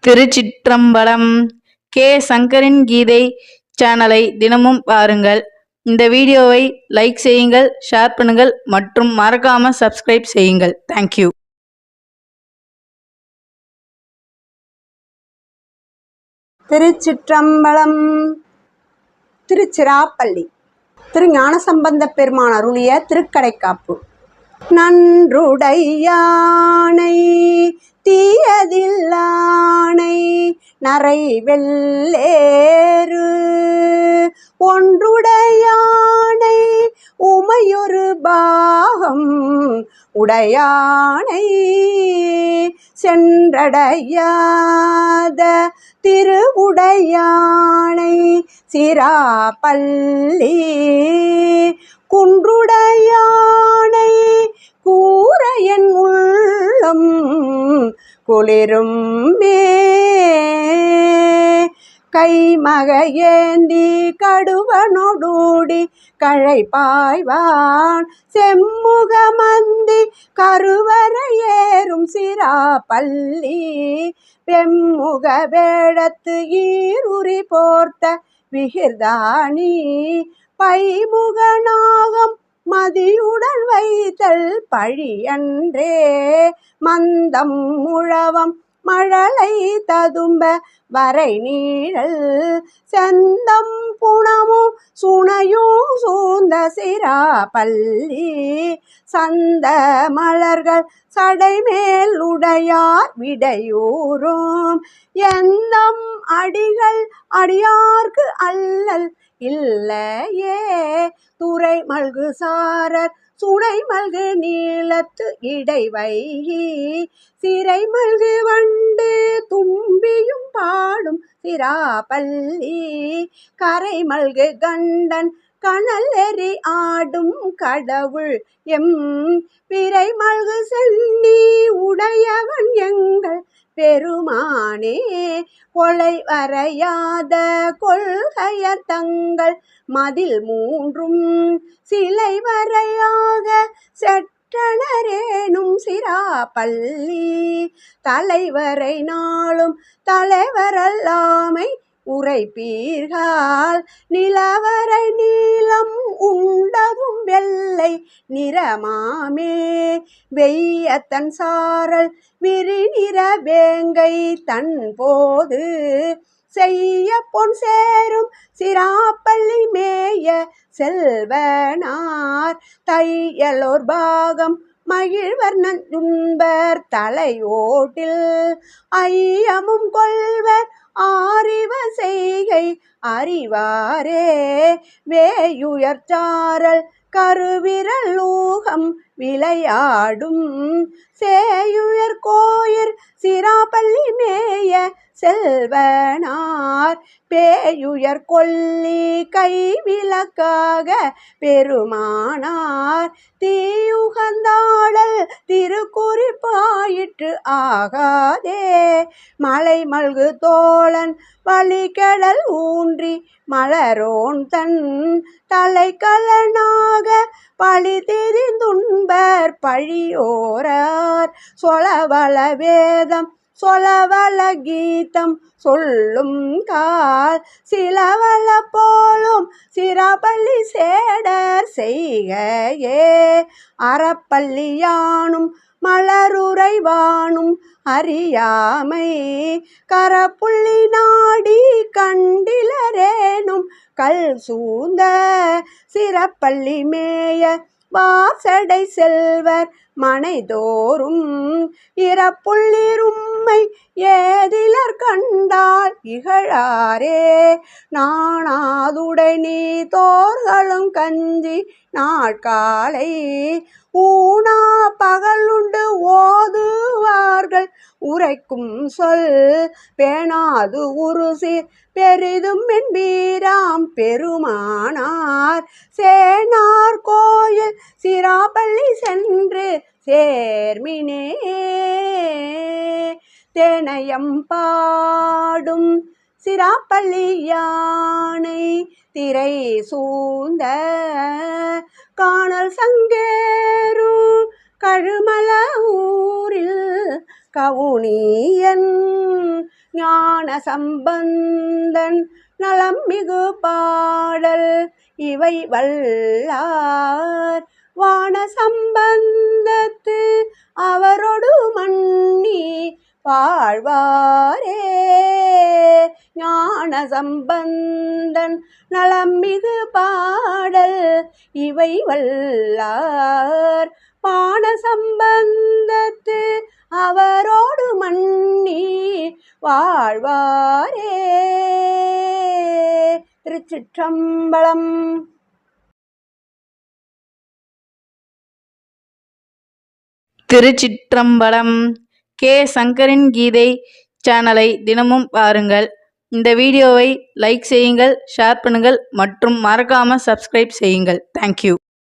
திருச்சிற்றம்பலம். K சங்கரின் கீதை சேனலை தினமும் பாருங்கள். இந்த வீடியோவை லைக் செய்யுங்கள், ஷேர் பண்ணுங்கள் மற்றும் மறக்காம சப்ஸ்கிரைப் செய்யுங்கள். தேங்க்யூ. திருச்சிற்றம்பலம். திருச்சிராப்பள்ளி திரு ஞானசம்பந்த பெருமான் அருளிய திருக்கடைக்காப்பு. நன்றுடையானை தீயதில்லானை நரை வெள்ளேறு ஒன்றுடையானை உமையொரு பாகம் உடையானை சென்றடையாத திருவுடையானை சிராப்பள்ளி குன்றுடையானை கூற என் உள்ளம் குளிரும் கைமக ஏந்தி கடுவனொடூடி கழை பாய்வான் செம்முகமந்தி கருவறை ஏறும் சிராப்பள்ளி வெம்முக வேடத்து ஈருரி போர்த்த விகிர்தானி பைமுகநாகம் மதியுடன் வைத்தல் பழியன்றே மந்தம் முழவம் மழலை ததும்ப வரை நீழல் செந்தம் புணமும் சுனையும் சூழ்ந்த சிராப்பள்ளி சந்த மலர்கள் சடைமேல் உடையார் விடையூறும் எந்தம் அடிகள் அடியார்க்கு அல்லல் இல்லையே துறை மல்கு சாரர் சுனை மல்கு நீளத்து இடை வைகி சிறை மல்கு வண்டு தும்பியும் பாடும் சிராப்பள்ளி கரை மல்கு கண்டன் கனல் எறி ஆடும் கடவுள் எம் பிறை மல்கு சென்னி உடையவன் எங்கள் பெருமானே கொலை வரையாத கொள்கைய தங்கள் மதில் மூன்றும் சிலை வரையாக செற்றனரேனும் சிராப்பள்ளி தலைவரை நாளும் தலைவரல்லாமை உரைப்பீர்கள் நிலவரை நீளம் உண்டதும் வெள்ளை நிறமாமே வெய்யத்தன் சாரல் விரிநிற வேங்கை தன் போது செய்ய பொன் சேரும் சிராப்பள்ளி மேய செல்வனார் தையலோர் பாகம் மகிழ்வர் நஞ்சுண்பர் தலையோட்டில் ஐயமும் கொள்வர் ஆரிவ செய்கை அறிவாரே வேயுயர்ச்சாரல் கருவிரல் ஊகம் விளையாடும் சேயுயர் கோயிர் சிராப்பள்ளி மேய செல்வனார் பேயுயர் கொல்லி கை விளக்காக பெருமானார் தீயுகந்தாடல் திருக்குறிப்பாயிற்று ஆகாதே மலை மல்கு தோழன் வழிகடல் ஊன்றி மலரோன் தன் தலைக்கலனாக பழி தெரிந்துண்பர் பழியோரார் சொலவல வேதம் சொலவல கீதம் சொல்லும் கால் சிலவல போலும் சிராப்பள்ளி சேடர் செய்கையே அறப்பள்ளியானும் மலருறைவானும் அறியாமை கரப்புள்ளி நாடி கண்டிலரேனும் கல் சூழ்ந்த சிராப்பள்ளி மேய வாசடை செல்வர் மனைதோறும் இறப்புள்ளிரும்மை ஏதிலர் கண்டால் இகழாரே நாணாதுடை நீ தோர்களும் கஞ்சி நாட்காலை ஊனா பகலுண்டு ஓதுவார்கள் உரைக்கும் சொல் பேணாது உருசீர் பெரிதும் என்பீராம் பெருமானார் சேனார் கோயில் சிராப்பள்ளி சென்று சேர்மினே தேனயம் பாடும் சிராப்பள்ளி யானை திரை சூழ்ந்த காணல் சங்கேரும் கழுமல ஊரில் கவுனியன் ஞான சம்பந்தன் நலம் மிகு பாடல் இவை வல்லார் வான சம்பந்தத்து அவரோடு மன்னி வாழ்வாரே. ஞான சம்பந்தன் நலம் மிகு பாடல் இவை வல்லார் வான சம்பந்தத்து அவரோடு மன்னி வாழ்வாரே. திருச்சிற்றம்பலம். திருச்சிற்றம்பலம். கே சங்கரின் கீதை சேனலை தினமும் பாருங்கள். இந்த வீடியோவை லைக் செய்யுங்கள், ஷேர் பண்ணுங்கள் மற்றும் மறக்காம சப்ஸ்கிரைப் செய்யுங்கள். தேங்க்யூ.